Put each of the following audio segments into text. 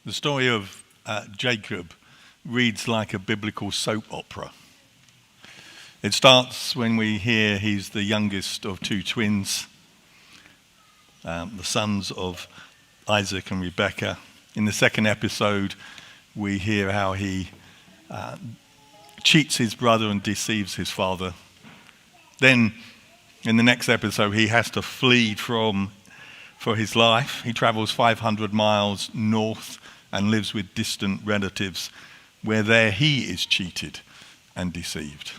The story of Jacob reads like a biblical soap opera. It starts when we hear he's the youngest of two twins, the sons of Isaac and Rebekah. In the second episode, we hear how he cheats his brother and deceives his father. Then, in the next episode, he has to flee for his life. He travels 500 miles north and lives with distant relatives, where there he is cheated and deceived.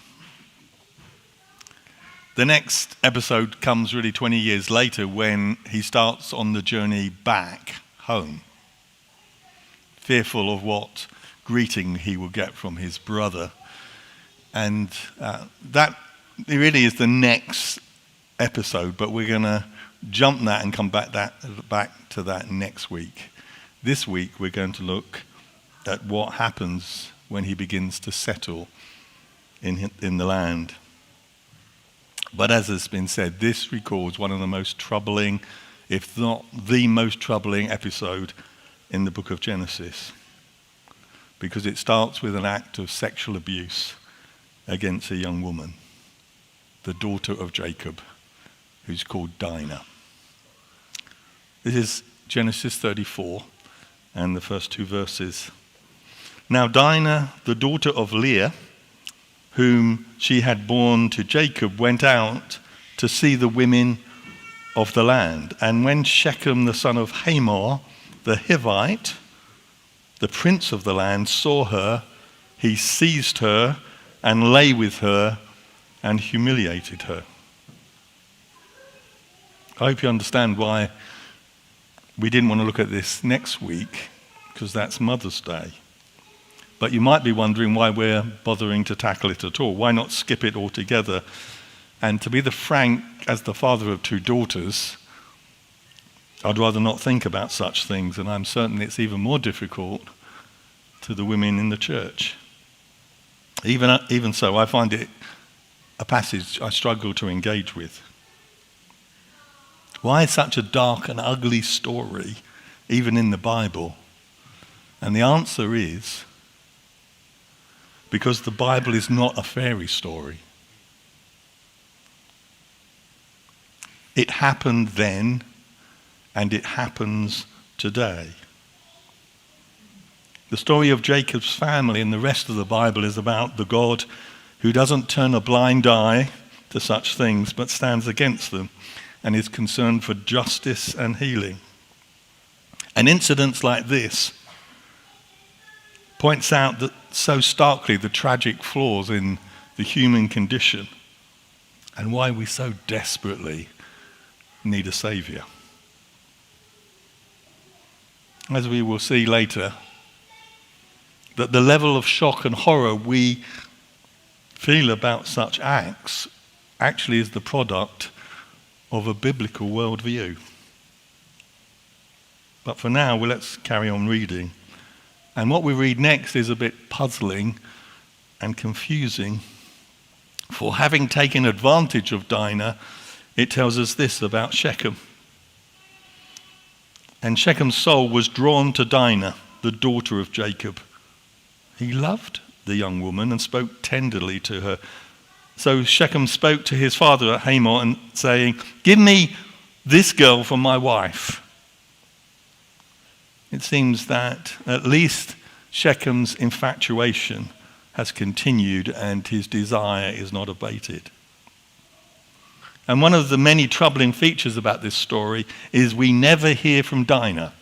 The next episode comes really 20 years later when he starts on the journey back home, fearful of what greeting he will get from his brother. And that really is the next episode, but we're going to jump that and come back to that next week. This week we're going to look at what happens when he begins to settle in the land. But as has been said, this records one of the most troubling, if not the most troubling episode in the book of Genesis, because it starts with an act of sexual abuse against a young woman, the daughter of Jacob, who's called Dinah. This is Genesis 34 and the first two verses. Now Dinah, the daughter of Leah, whom she had borne to Jacob, went out to see the women of the land. And when Shechem, the son of Hamor, the Hivite, the prince of the land, saw her, he seized her and lay with her and humiliated her. I hope you understand why we didn't want to look at this next week, because that's Mother's Day. But you might be wondering why we're bothering to tackle it at all. Why not skip it altogether? And to be frank, as the father of two daughters, I'd rather not think about such things, and I'm certain it's even more difficult to the women in the church. Even so, I find it a passage I struggle to engage with. Why such a dark and ugly story, even in the Bible? And the answer is because the Bible is not a fairy story. It happened then, and it happens today. The story of Jacob's family and the rest of the Bible is about the God who doesn't turn a blind eye to such things, but stands against them and is concerned for justice and healing. And incidents like this points out that so starkly the tragic flaws in the human condition and why we so desperately need a saviour. As we will see later, that the level of shock and horror we feel about such acts actually is the product of a biblical worldview. But for now, let's carry on reading. And what we read next is a bit puzzling and confusing. For having taken advantage of Dinah, it tells us this about Shechem. And Shechem's soul was drawn to Dinah, the daughter of Jacob. He loved the young woman and spoke tenderly to her. So Shechem spoke to his father at Hamor and saying, "Give me this girl for my wife." It seems that at least Shechem's infatuation has continued and his desire is not abated. And one of the many troubling features about this story is we never hear from Dinah.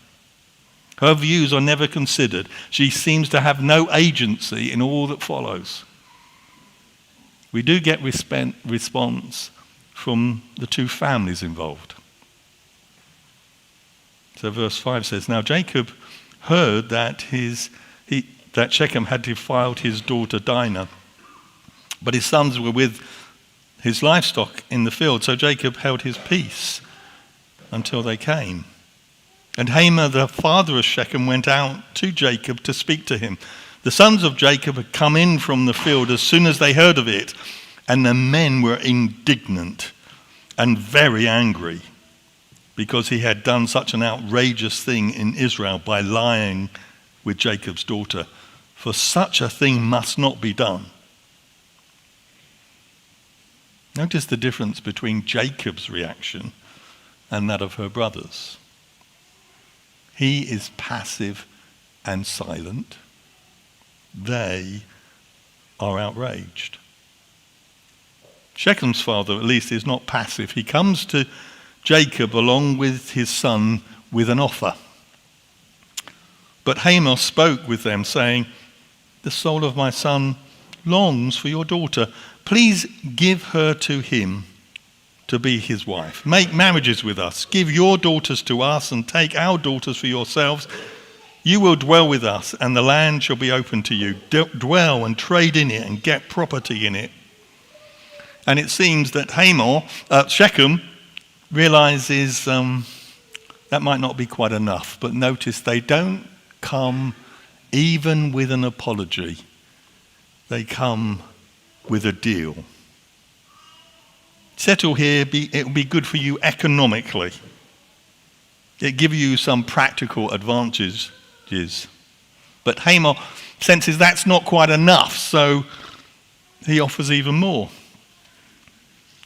Her views are never considered. She seems to have no agency in all that follows. We do get response from the two families involved. So verse 5 says, "Now Jacob heard that Shechem had defiled his daughter Dinah, but his sons were with his livestock in the field, so Jacob held his peace until they came. And Hamor, the father of Shechem, went out to Jacob to speak to him. The sons of Jacob had come in from the field as soon as they heard of it, and the men were indignant and very angry because he had done such an outrageous thing in Israel by lying with Jacob's daughter, for such a thing must not be done. Notice the difference between Jacob's reaction and that of her brothers. He is passive and silent. They are outraged. Shechem's father, at least, is not passive. He comes to Jacob along with his son with an offer. But Hamor spoke with them, saying, "The soul of my son longs for your daughter. Please give her to him to be his wife. Make marriages with us. Give your daughters to us and take our daughters for yourselves. You will dwell with us, and the land shall be open to you. Dwell and trade in it and get property in it." And it seems that Shechem realizes that might not be quite enough. But notice they don't come even with an apology. They come with a deal. Settle here, it will be good for you economically. It gives you some practical advantages. But Hamor senses that's not quite enough, so he offers even more.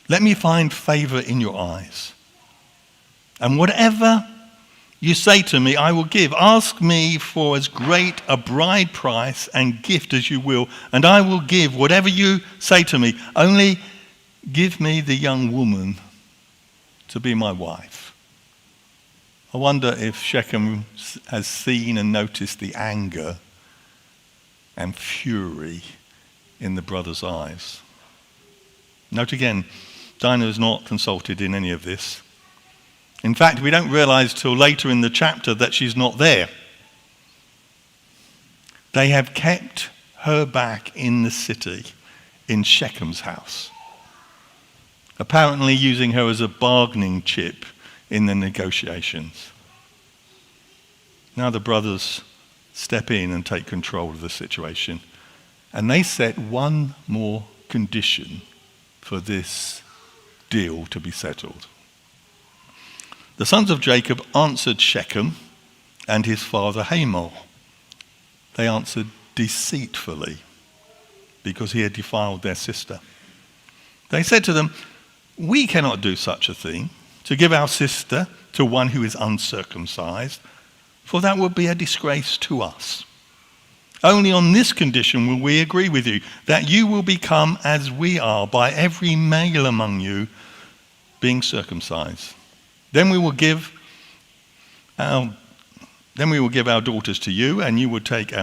"Let me find favor in your eyes. And whatever you say to me, I will give. Ask me for as great a bride price and gift as you will, and I will give whatever you say to me. Only give me the young woman to be my wife." I wonder if Shechem has seen and noticed the anger and fury in the brothers' eyes. Note again, Dinah is not consulted in any of this. In fact, we don't realize till later in the chapter that she's not there. They have kept her back in the city, in Shechem's house, apparently using her as a bargaining chip in the negotiations. Now the brothers step in and take control of the situation, and they set one more condition for this deal to be settled. The sons of Jacob answered Shechem and his father Hamor. They answered deceitfully because he had defiled their sister. They said to them, "We cannot do such a thing, to give our sister to one who is uncircumcised, for that would be a disgrace to us. Only on this condition will we agree with you, that you will become as we are by every male among you being circumcised. Then we will give our daughters to you, and you will take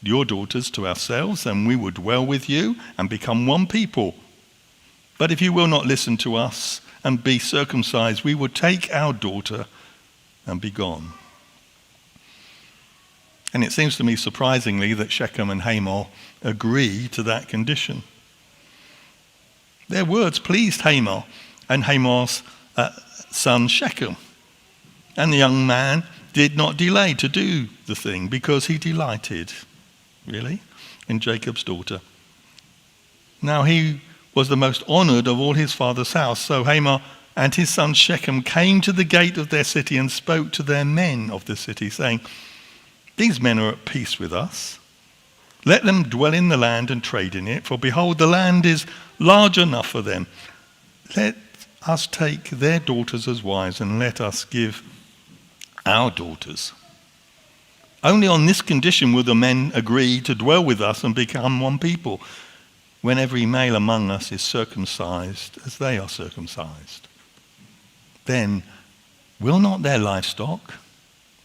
your daughters to ourselves, and we will dwell with you and become one people. But if you will not listen to us and be circumcised, we will take our daughter and be gone." And it seems to me surprisingly that Shechem and Hamor agree to that condition. Their words pleased Hamor and Hamor's son Shechem. And the young man did not delay to do the thing because he delighted, really, in Jacob's daughter. Now he was the most honored of all his father's house. So Hamor and his son Shechem came to the gate of their city and spoke to their men of the city, saying, "These men are at peace with us. Let them dwell in the land and trade in it, for behold, the land is large enough for them. Let us take their daughters as wives, and let us give our daughters. Only on this condition will the men agree to dwell with us and become one people, when every male among us is circumcised as they are circumcised. Then will not their livestock,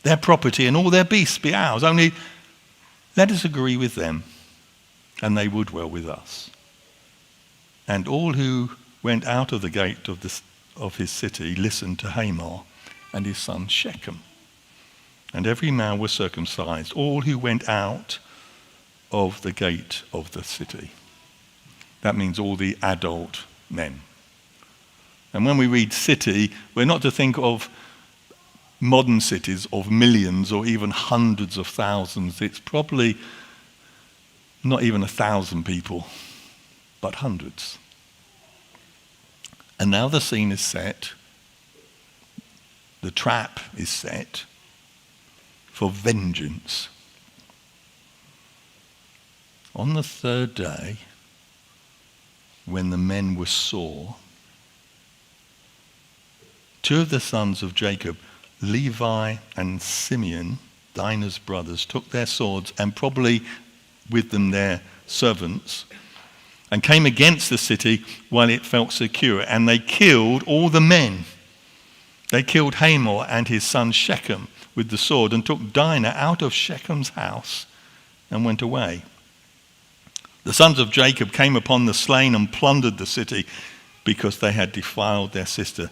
their property, and all their beasts be ours? Only let us agree with them, and they will dwell with us." And all who went out of the gate of his city listened to Hamor and his son Shechem. And every male was circumcised, all who went out of the gate of the city. That means all the adult men. And when we read city, we're not to think of modern cities of millions or even hundreds of thousands. It's probably not even 1,000 people, but hundreds. And now the scene is set. The trap is set for vengeance. On the third day, when the men were sore, two of the sons of Jacob, Levi and Simeon, Dinah's brothers, took their swords and probably with them their servants and came against the city while it felt secure, and they killed all the men. They killed Hamor and his son Shechem with the sword and took Dinah out of Shechem's house and went away. The sons of Jacob came upon the slain and plundered the city because they had defiled their sister.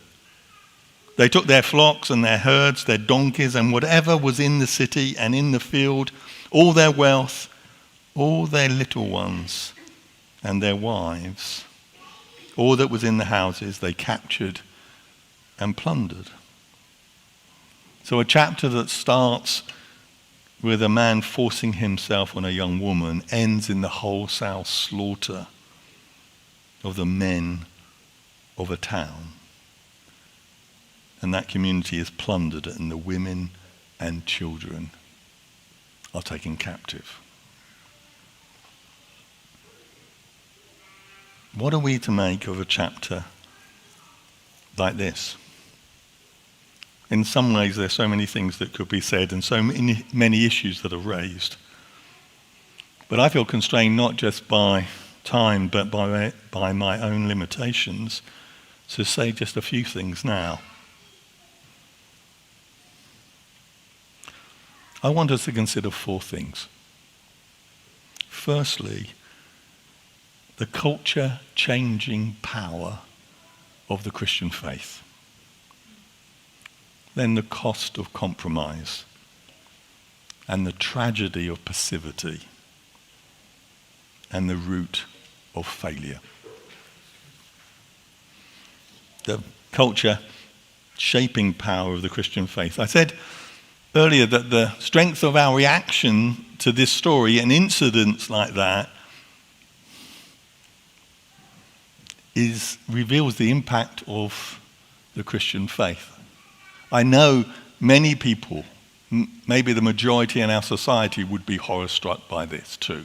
They took their flocks and their herds, their donkeys, and whatever was in the city and in the field, all their wealth, all their little ones and their wives, all that was in the houses, they captured and plundered. So a chapter that starts with a man forcing himself on a young woman ends in the wholesale slaughter of the men of a town. And that community is plundered, and the women and children are taken captive. What are we to make of a chapter like this? In some ways, there's so many things that could be said and so many issues that are raised. But I feel constrained not just by time, but by my own limitations, to say just a few things now. I want us to consider four things. Firstly, the culture-changing power of the Christian faith. Then the cost of compromise and the tragedy of passivity and the root of failure. The culture-shaping power of the Christian faith. I said earlier that the strength of our reaction to this story and incidents like that reveals the impact of the Christian faith. I know many people, maybe the majority in our society, would be horror-struck by this too.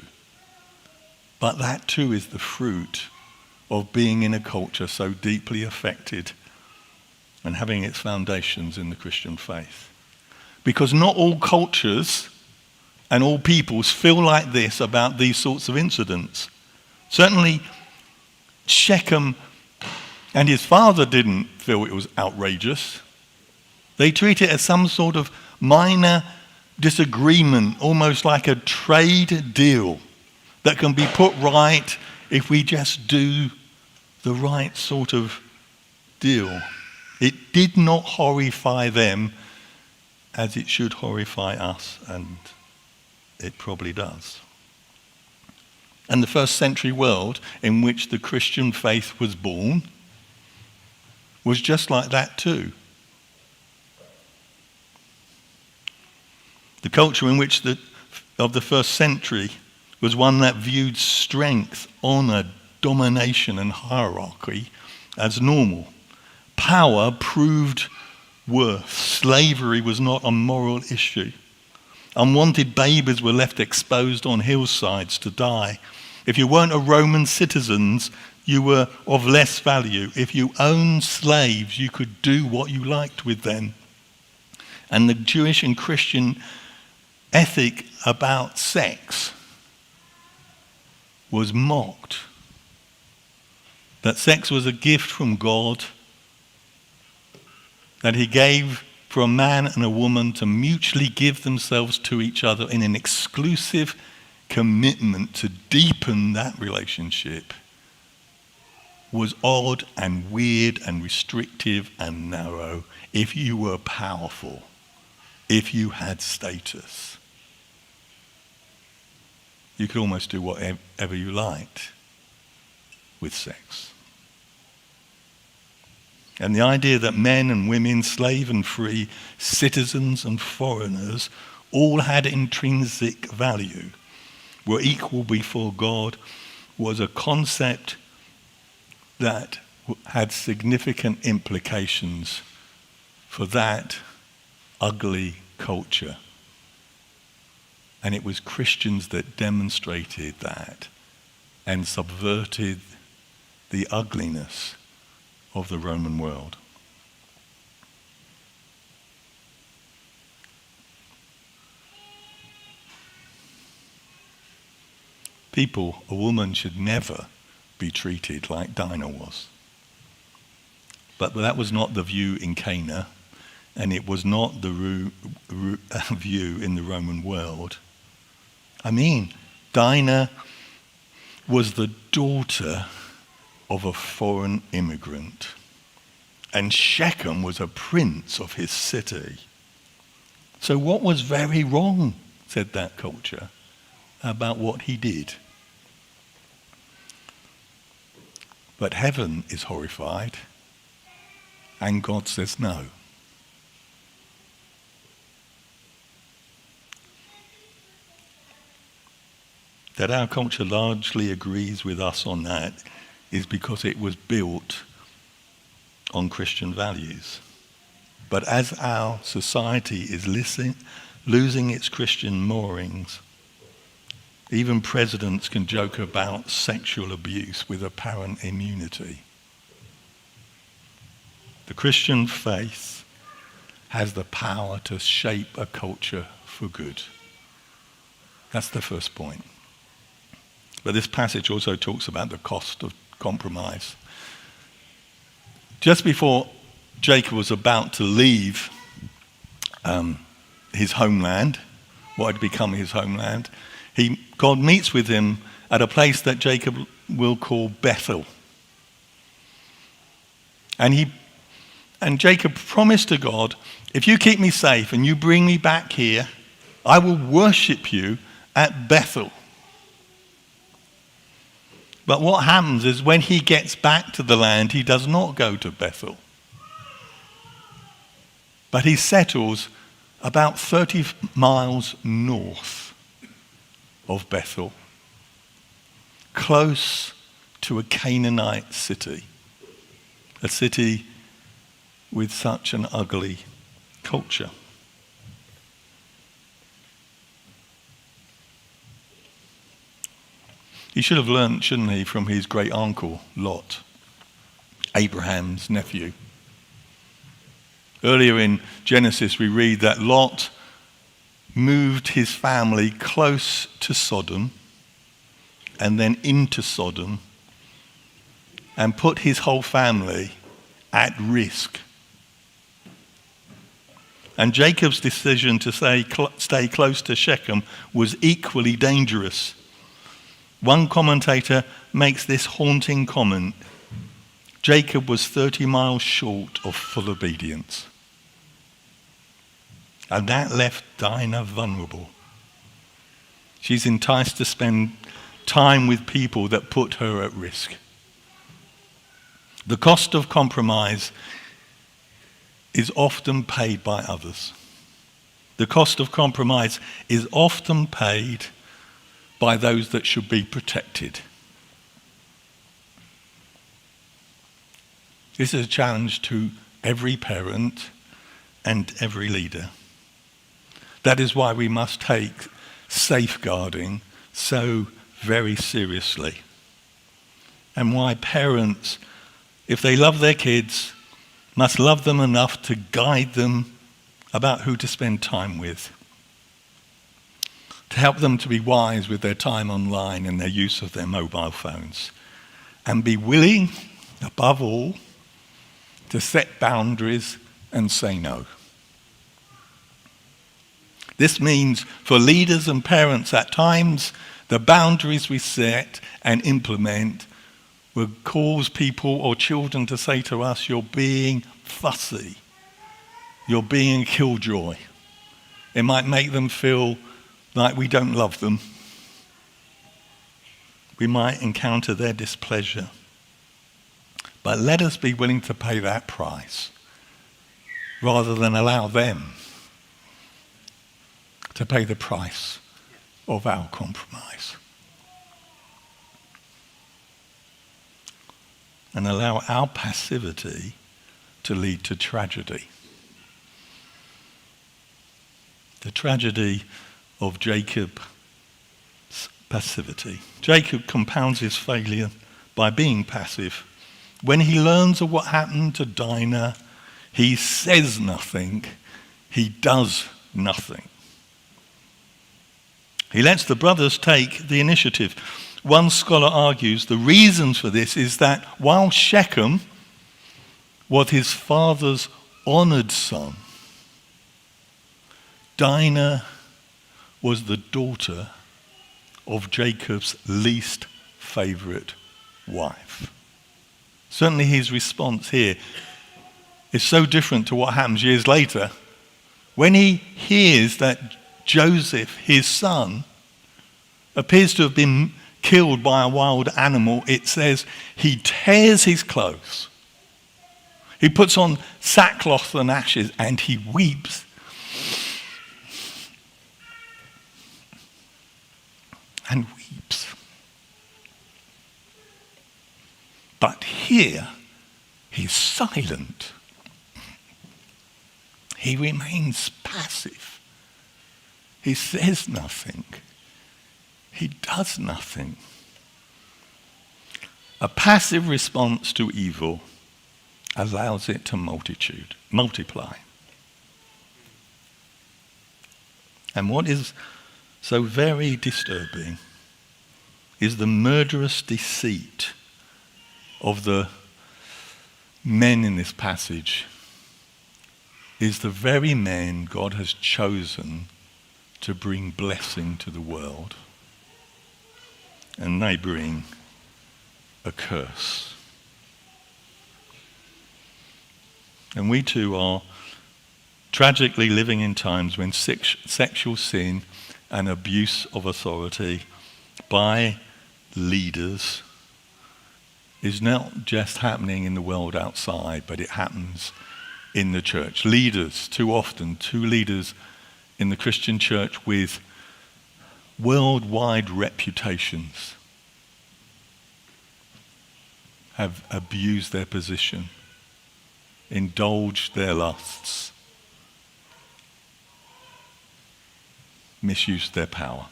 But that too is the fruit of being in a culture so deeply affected and having its foundations in the Christian faith. Because not all cultures and all peoples feel like this about these sorts of incidents. Certainly, Shechem and his father didn't feel it was outrageous. They treat it as some sort of minor disagreement, almost like a trade deal that can be put right if we just do the right sort of deal. It did not horrify them as it should horrify us, and it probably does. And the first century world in which the Christian faith was born was just like that too. The culture in which of the first century was one that viewed strength, honor, domination, and hierarchy as normal. Power proved worth. Slavery was not a moral issue. Unwanted babies were left exposed on hillsides to die. If you weren't a Roman citizen, you were of less value. If you owned slaves, you could do what you liked with them. And the Jewish and Christian ethic about sex was mocked. That sex was a gift from God, that he gave for a man and a woman to mutually give themselves to each other in an exclusive commitment to deepen that relationship, was odd and weird and restrictive and narrow if you were powerful, if you had status. You could almost do whatever you liked with sex. And the idea that men and women, slave and free, citizens and foreigners, all had intrinsic value, were equal before God, was a concept that had significant implications for that ugly culture And it was Christians that demonstrated that and subverted the ugliness of the Roman world. A woman should never be treated like Dinah was. But that was not the view in Cana, and it was not the view in the Roman world. I mean, Dinah was the daughter of a foreign immigrant, and Shechem was a prince of his city. So what was very wrong, said that culture, about what he did? But heaven is horrified, and God says no. That our culture largely agrees with us on that is because it was built on Christian values. But as our society is losing its Christian moorings, even presidents can joke about sexual abuse with apparent immunity. The Christian faith has the power to shape a culture for good. That's the first point. But this passage also talks about the cost of compromise. Just before Jacob was about to leave his homeland, what had become his homeland, God meets with him at a place that Jacob will call Bethel. And Jacob promised to God, if you keep me safe and you bring me back here, I will worship you at Bethel. But what happens is when he gets back to the land, he does not go to Bethel. But he settles about 30 miles north of Bethel, close to a Canaanite city, a city with such an ugly culture. He should have learned, shouldn't he, from his great uncle, Lot, Abraham's nephew. Earlier in Genesis, we read that Lot moved his family close to Sodom and then into Sodom and put his whole family at risk. And Jacob's decision to stay close to Shechem was equally dangerous. One commentator makes this haunting comment: Jacob was 30 miles short of full obedience. And that left Dinah vulnerable. She's enticed to spend time with people that put her at risk. The cost of compromise is often paid by others. The cost of compromise is often paid by those that should be protected. This is a challenge to every parent and every leader. That is why we must take safeguarding so very seriously. And why parents, if they love their kids, must love them enough to guide them about who to spend time with, to help them to be wise with their time online and their use of their mobile phones, and be willing, above all, to set boundaries and say no. This means for leaders and parents at times, the boundaries we set and implement will cause people or children to say to us, you're being fussy, you're being a killjoy. It might make them feel like we don't love them. We might encounter their displeasure. But let us be willing to pay that price rather than allow them to pay the price of our compromise. And allow our passivity to lead to tragedy. The tragedy of Jacob's passivity. Jacob compounds his failure by being passive. When he learns of what happened to Dinah, he says nothing, he does nothing. He lets the brothers take the initiative. One scholar argues the reasons for this is that while Shechem was his father's honored son, Dinah was the daughter of Jacob's least favorite wife. Certainly his response here is so different to what happens years later. When he hears that Joseph, his son, appears to have been killed by a wild animal, it says he tears his clothes. He puts on sackcloth and ashes and he weeps. And weeps. But here, he's silent. He remains passive. He says nothing. He does nothing. A passive response to evil allows it to multiply. And what is so very disturbing is the murderous deceit of the men in this passage is the very men God has chosen to bring blessing to the world. And they bring a curse. And we too are tragically living in times when sexual sin and abuse of authority by leaders is not just happening in the world outside, but it happens in the church. Leaders, too often, two leaders in the Christian church with worldwide reputations have abused their position, indulged their lusts, misused their power.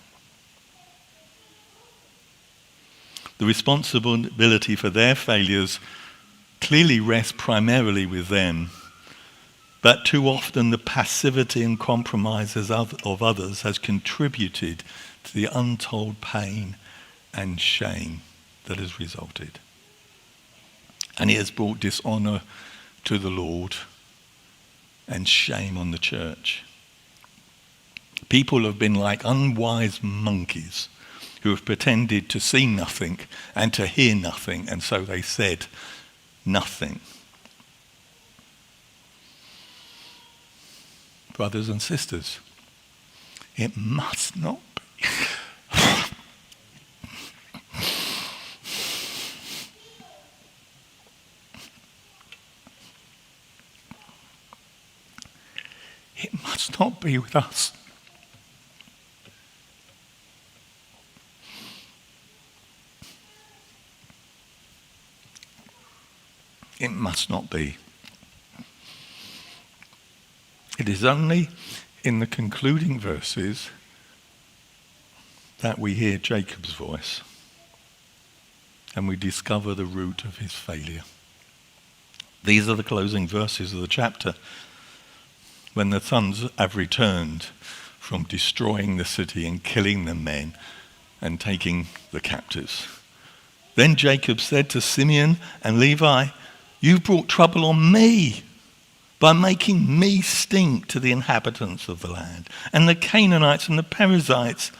The responsibility for their failures clearly rests primarily with them, but too often the passivity and compromises of others has contributed to the untold pain and shame that has resulted. And it has brought dishonor to the Lord and shame on the church. People have been like unwise monkeys who have pretended to see nothing and to hear nothing, and so they said nothing. Brothers and sisters, it must not be. It must not be with us. It must not be. It is only in the concluding verses that we hear Jacob's voice and we discover the root of his failure. These are the closing verses of the chapter when the sons have returned from destroying the city and killing the men and taking the captives. Then Jacob said to Simeon and Levi, "You've brought trouble on me by making me stink to the inhabitants of the land. And the Canaanites and the Perizzites,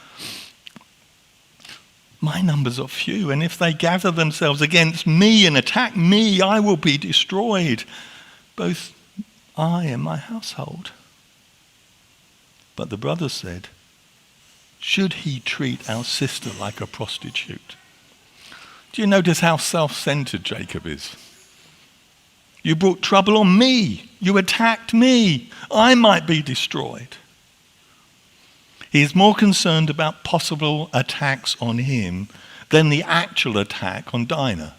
my numbers are few, and if they gather themselves against me and attack me, I will be destroyed, both I and my household." But the brothers said, "Should he treat our sister like a prostitute?" Do you notice how self-centered Jacob is? You brought trouble on me. You attacked me. I might be destroyed. He is more concerned about possible attacks on him than the actual attack on Dinah.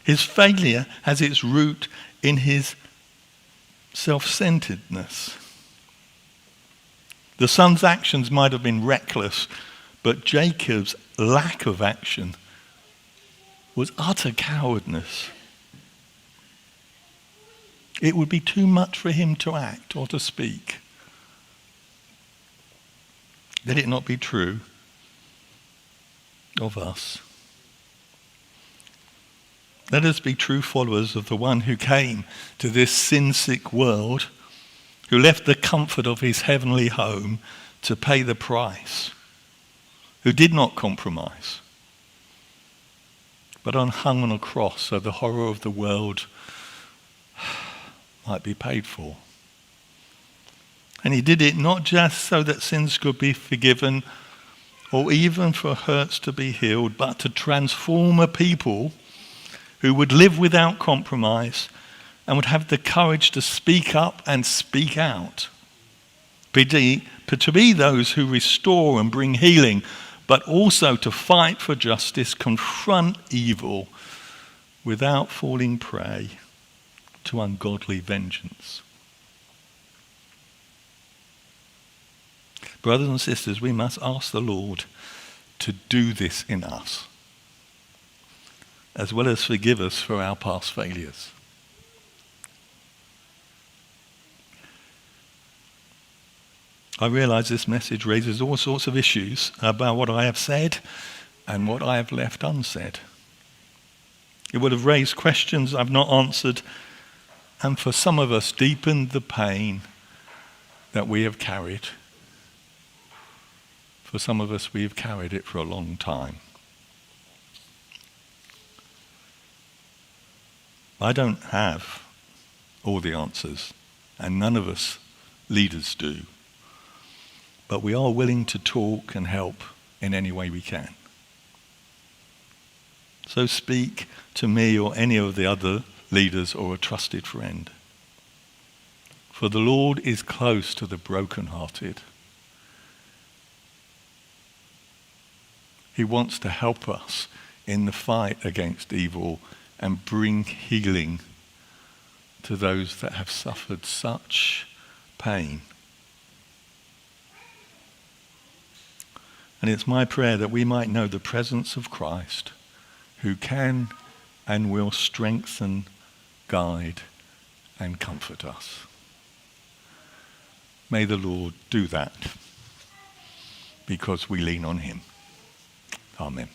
His failure has its root in his self-centeredness. The son's actions might have been reckless, but Jacob's lack of action was utter cowardness. It would be too much for him to act or to speak. Let it not be true of us. Let us be true followers of the one who came to this sin-sick world, who left the comfort of his heavenly home to pay the price, who did not compromise, but hung on a cross so the horror of the world might be paid for. And he did it not just so that sins could be forgiven or even for hurts to be healed, but to transform a people who would live without compromise and would have the courage to speak up and speak out. To be those who restore and bring healing, but also to fight for justice, confront evil without falling prey to ungodly vengeance. Brothers and sisters, we must ask the Lord to do this in us, as well as forgive us for our past failures. I realize this message raises all sorts of issues about what I have said and what I have left unsaid. It would have raised questions I've not answered, and for some of us deepened the pain that we have carried. For some of us, we have carried it for a long time. I don't have all the answers, and none of us leaders do. But we are willing to talk and help in any way we can. So speak to me or any of the other leaders or a trusted friend. For the Lord is close to the brokenhearted. He wants to help us in the fight against evil and bring healing to those that have suffered such pain. And it's my prayer that we might know the presence of Christ, who can and will strengthen, guide, and comfort us. May the Lord do that, because we lean on him. Amen.